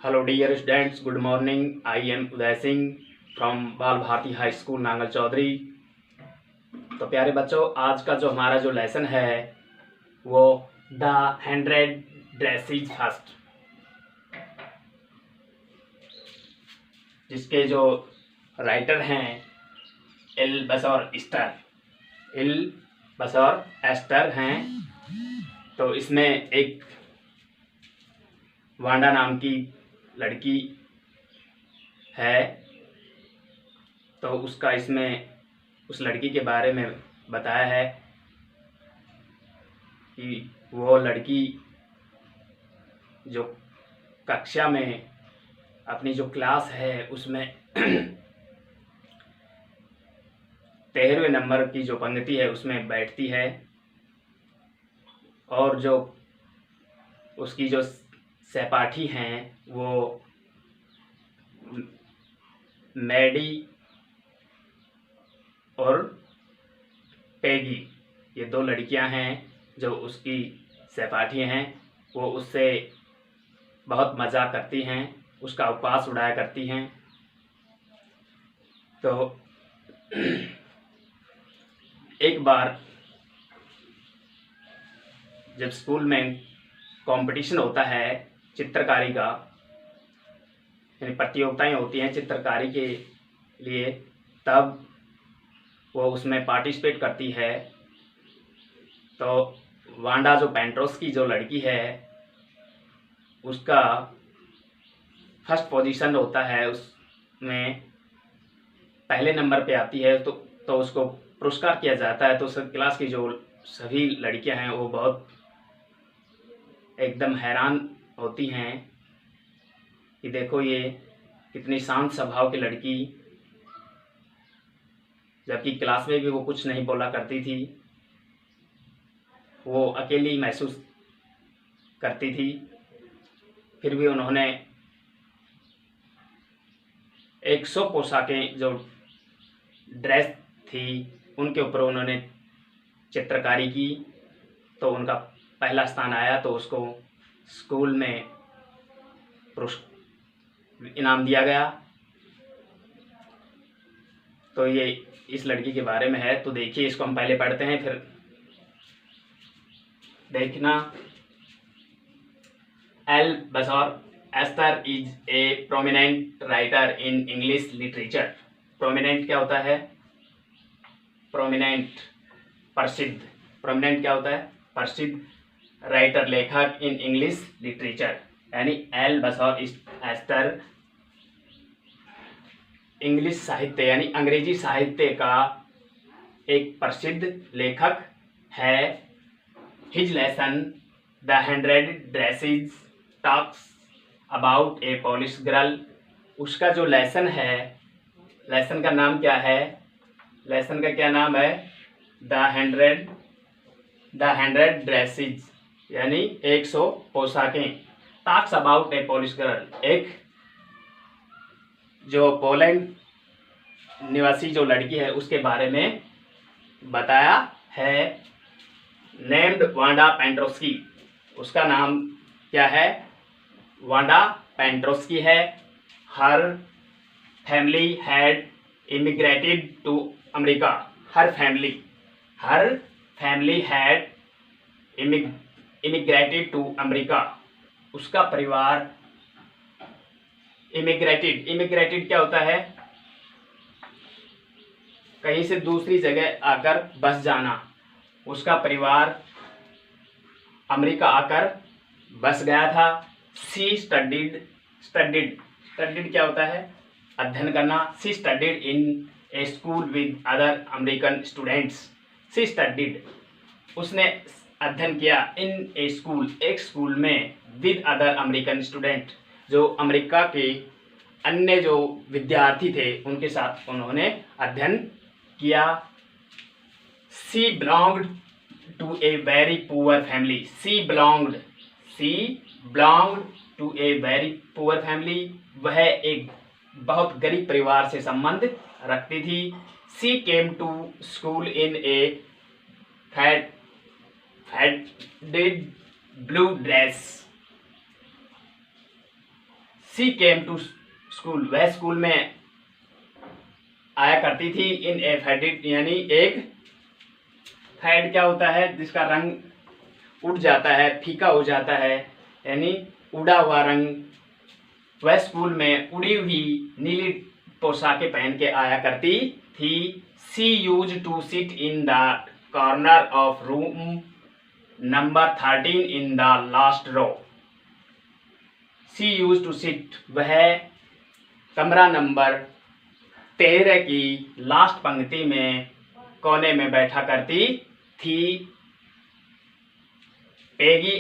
Hello dear students, good morning. I am Uday Singh from बाल Bharti high school Nangal Chaudhary. तो प्यारे बच्चों, आज का जो हमारा जो लेसन है वो द 100 ड्रेसेज फर्स्ट, जिसके जो राइटर हैं एल बसौर एस्टर हैं। तो इसमें एक वांडा नाम की लड़की है, तो उसका इसमें उस लड़की के बारे में बताया है कि वो लड़की जो कक्षा में अपनी जो क्लास है उसमें 13वें नंबर की जो पंक्ति है उसमें बैठती है, और जो उसकी जो सहपाठी हैं वो मैडी और पेगी, ये दो लड़कियां हैं जो उसकी सहपाठी हैं। वो उससे बहुत मज़ाक करती हैं, उसका उपहास उड़ाया करती हैं। तो एक बार जब स्कूल में कंपटीशन होता है चित्रकारी का, यानी प्रतियोगिताएं होती हैं चित्रकारी के लिए, तब वो उसमें पार्टिसिपेट करती है। तो वांडा जो पेंट्रोस की जो लड़की है उसका फर्स्ट पोजीशन होता है, उसमें पहले नंबर पे आती है। तो उसको पुरस्कार किया जाता है। तो सब क्लास की जो सभी लड़कियां हैं वो बहुत एकदम हैरान होती हैं कि देखो ये कितनी शांत स्वभाव की लड़की, जबकि क्लास में भी वो कुछ नहीं बोला करती थी, वो अकेली महसूस करती थी। फिर भी उन्होंने 100 पोशाकें जो ड्रेस थी उनके ऊपर उन्होंने चित्रकारी की, तो उनका पहला स्थान आया। तो उसको स्कूल में इनाम दिया गया। तो ये इस लड़की के बारे में है। तो देखिए, इसको हम पहले पढ़ते हैं फिर देखना। L बसौर Estes is a prominent writer in English literature. Prominent क्या होता है? प्रोमिनेंट, प्रसिद्ध। प्रोमिनेंट क्या होता है? प्रसिद्ध राइटर, लेखक इन इंग्लिश लिटरेचर। यानी एल बसौर एस्टर इंग्लिश साहित्य यानी अंग्रेजी साहित्य का एक प्रसिद्ध लेखक है। His lesson the 100 dresses talks about a Polish girl. उसका जो लेसन है, लेसन का नाम क्या है? लेसन का क्या नाम है? द 100 ड्रेसेज यानी 100 पोशाकें। Talks about a Polish girl, एक जो पोलैंड निवासी जो लड़की है उसके बारे में बताया है। नेम्ड वांडा पेंट्रोस्की, उसका नाम क्या है? वांडा पेंट्रोस्की है। Her family had immigrated to America. Her family had immigrated to America. उसका परिवार इमिग्रेटेड क्या होता है? कहीं से दूसरी जगह आकर बस जाना। उसका परिवार अमेरिका आकर बस गया था। सी स्टडीड क्या होता है? अध्ययन करना। She studied in a school with other American students. She studied, उसने अध्ययन किया। इन ए स्कूल, एक स्कूल में, विद अदर अमेरिकन स्टूडेंट, जो अमेरिका के अन्य जो विद्यार्थी थे उनके साथ उन्होंने अध्ययन किया। She belonged to a very poor family. She belonged to a very poor family, वह एक बहुत गरीब परिवार से संबंध रखती थी। She came to school in a faded blue dress. She came to school, वह स्कूल में आया करती थी। इन ए फेडेड, यानी एक फेड क्या होता है, जिसका रंग उड़ जाता है, फीका हो जाता है, यानी उड़ा हुआ रंग। वह स्कूल में उड़ी हुई नीली पोशाकें पहन के आया करती थी। She used to sit in the corner of room number 13 in the last row. She used to sit, वह कमरा नंबर 13 की लास्ट पंक्ति में कोने में बैठा करती थी। Peggy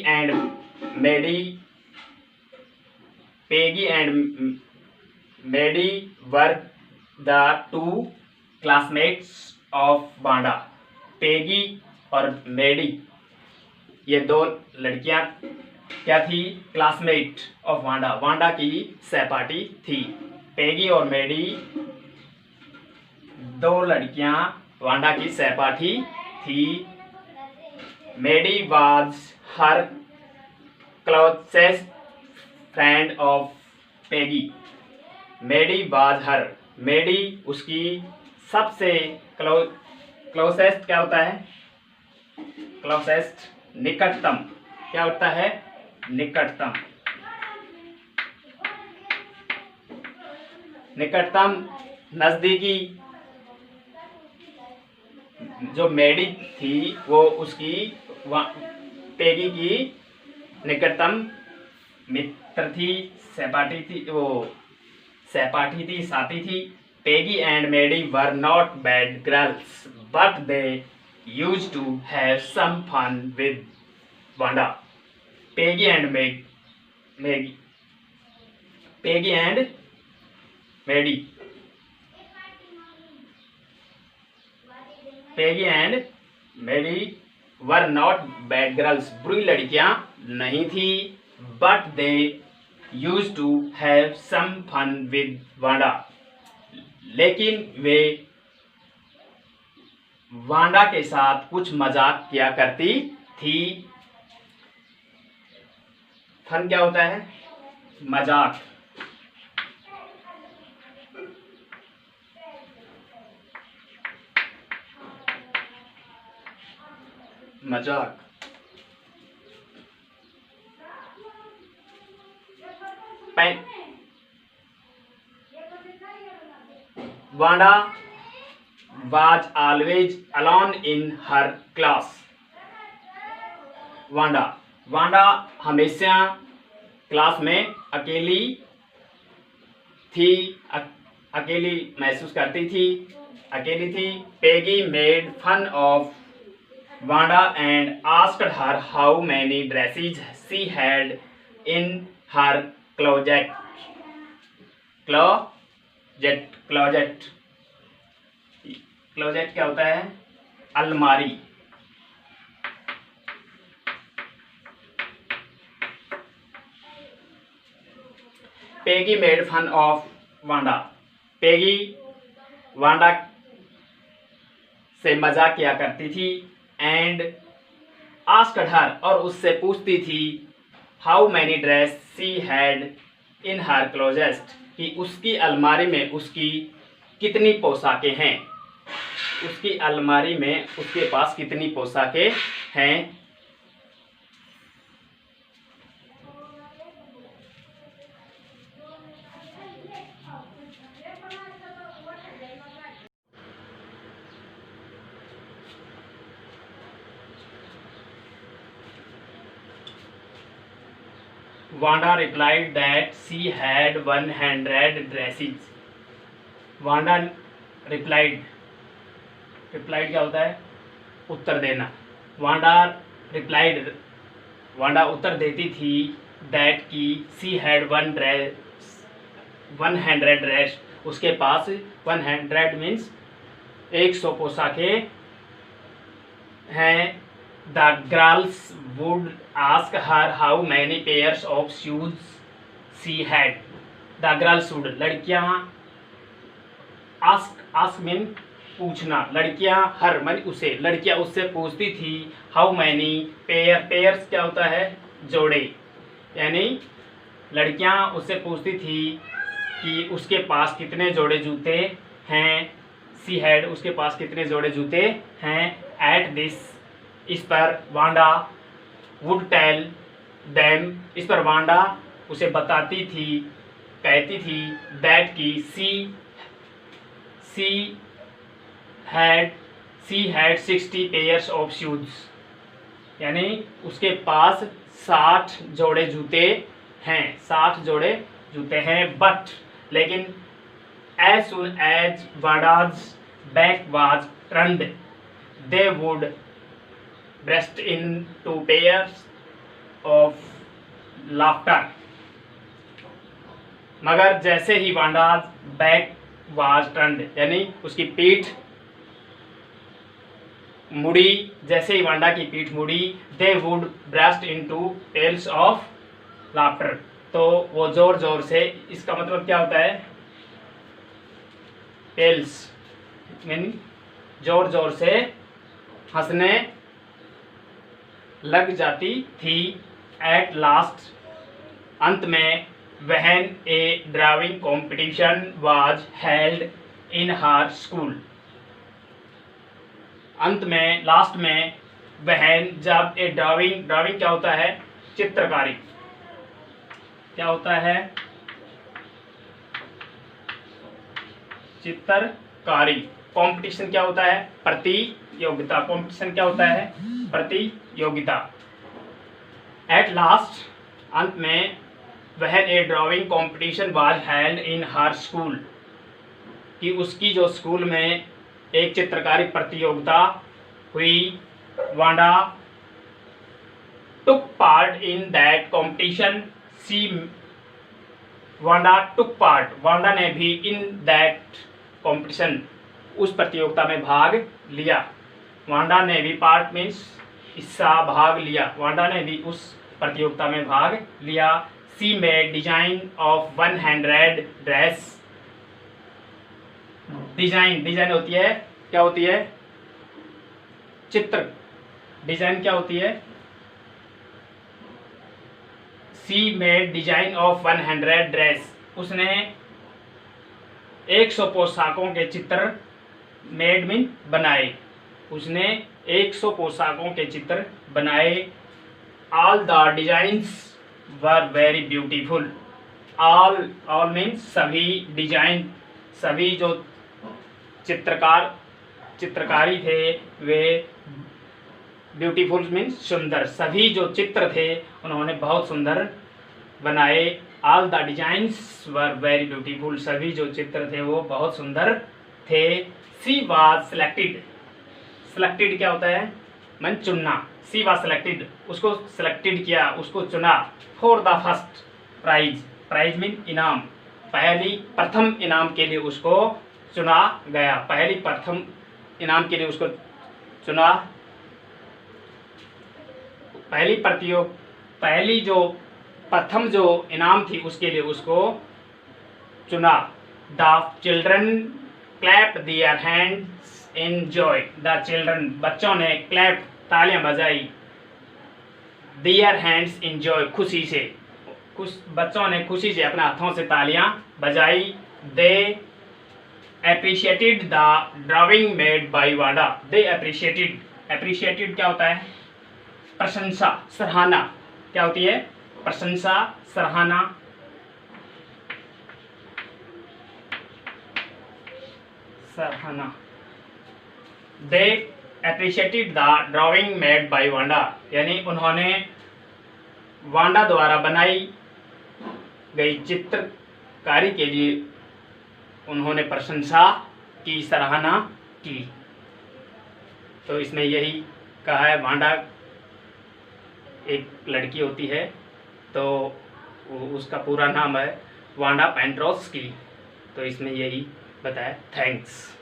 and Maddie were the two classmates of Wanda. Peggy और मेडी, ये दो लड़कियां क्या थी, क्लासमेट ऑफ वांडा, वांडा की सहपाठी थी। पेगी और मेडी दो लड़कियां वांडा की सहपाठी थी। Maddie was her closest friend of Peggy. Maddie was her, Maddie उसकी सबसे क्लोजेस्ट क्या होता है, क्लोजेस्ट निकटतम, क्या होता है, निकटतम, निकटतम नजदीकी। जो मेडी थी वो उसकी पेगी की निकटतम मित्र थी, सहपाठी थी, वो सहपाठी थी, साथी थी। Peggy and Maddie were not bad girls but they used to have some fun with Wanda. Peggy and Maddie, Peggy and Maddie, Peggy and Maddie were not bad girls, बुरी लड़कियां नहीं थी। But they use to have some fun with Wanda, लेकिन वे Wanda के साथ कुछ मजाक किया करती थी। फन क्या होता है, मजाक। मजाक। Wanda was always alone in her class. Wanda हमेशा क्लास में अकेली थी, अकेली महसूस करती थी, अकेली थी। Peggy made fun of Wanda and asked her how many dresses she had in her closet. Closet क्या होता है, अलमारी। Peggy made fun of Wanda, Peggy Wanda से मजाक किया करती थी। एंड आस्क्ड हर, और उससे पूछती थी, how many dress she had in her closet, कि उसकी अलमारी में उसकी कितनी पोशाकें हैं, उसकी अलमारी में उसके पास कितनी पोशाकें हैं। Wanda replied that she had 100 dresses. Wanda replied क्या होता है, उत्तर देना। वांडा उत्तर देती थी that कि she had 100 ड्रेस, उसके पास 100 मीन्स 100 पोशाकें हैं। The girls would ask her how many pairs of shoes she had. The girls would, लड़कियां, ask mean पूछना, लड़कियां हर मन उसे, लड़कियां उससे पूछती थी how many pairs क्या होता है, जोड़े, यानी लड़कियां उससे पूछती थी कि उसके पास कितने जोड़े जूते हैं। सी हैड, उसके पास कितने जोड़े जूते हैं। एट दिस, इस पर वांडा वुड टेल देम, इस पर वांडा उसे बताती थी, कहती थी दैट की she had 60 pairs of shoes, यानी उसके पास 60 जोड़े जूते हैं, 60 जोड़े जूते हैं। बट, लेकिन as soon as Vanda's back was turned, they would burst into pairs of laughter. मगर जैसे ही वांडाज बैक वाज टर्न्ड, यानी उसकी पीठ मुड़ी, जैसे ही वांडा की पीठ मुड़ी, they would burst into peals of laughter, तो वो जोर जोर से, इसका मतलब क्या होता है, पेल्स मीन जोर जोर से हंसने लग जाती थी। एट लास्ट, अंत में, when A drawing competition was held in her school, अंत में, लास्ट में, व्हेन, जब, ए ड्राइंग क्या होता है, चित्रकारी, क्या होता है, चित्रकारी। कंपटीशन क्या होता है, प्रतियोगिता। कंपटीशन क्या होता है, प्रतियोगिता। एट लास्ट, अंत में, when A drawing competition was held in her school, कि उसकी जो स्कूल में एक चित्रकारी प्रतियोगिता हुई, Wanda took part in that competition, Wanda ने भी इन दैट कंपटीशन, उस प्रतियोगिता में भाग लिया। वांडा ने भी, पार्ट मीन्स हिस्सा, भाग लिया, वांडा ने भी उस प्रतियोगिता में भाग लिया। सी made design of 100 dress, design होती है, क्या होती है, चित्र। डिजाइन क्या होती है, सी मेड डिजाइन ऑफ 100 ड्रेस, उसने 100 पोशाकों के चित्र, मेड मीन बनाए, उसने 100 पोशाकों के चित्र बनाए। All the designs were very beautiful, all means सभी, डिजाइन, सभी जो चित्रकारी थे वे, ब्यूटीफुल मीन्स सुंदर, सभी जो चित्र थे उन्होंने बहुत सुंदर बनाए। All the designs were very beautiful, सभी जो चित्र थे वो बहुत सुंदर थे। सी वाज सेलेक्टेड क्या होता है, मन चुनना। सी वाज सेलेक्टेड, उसको सेलेक्टेड किया, उसको चुना। For the first prize mean इनाम, प्रथम इनाम के लिए उसको चुना गया, प्रथम इनाम के लिए उसको चुना। प्रथम जो इनाम थी उसके लिए उसको चुना। The children clapped their hands in joy, the children, बच्चों ने, क्लैप, तालियां बजाई, देयर हैंड्स इन जॉय, खुशी से, बच्चों ने खुशी से अपने हाथों से तालियां बजाई। They appreciated the drawing made by Wanda, they appreciated क्या होता है, प्रशंसा, सराहना, क्या होती है, प्रशंसा, सराहना। They appreciated the drawing made by Wanda, यानी उन्होंने वांडा द्वारा बनाई गई चित्रकारी के लिए उन्होंने प्रशंसा की, सराहना की। तो इसमें यही कहा है, वांडा एक लड़की होती है, तो उसका पूरा नाम है वांडा पेंड्रोस्की, तो इसमें यही बताया। थैंक्स।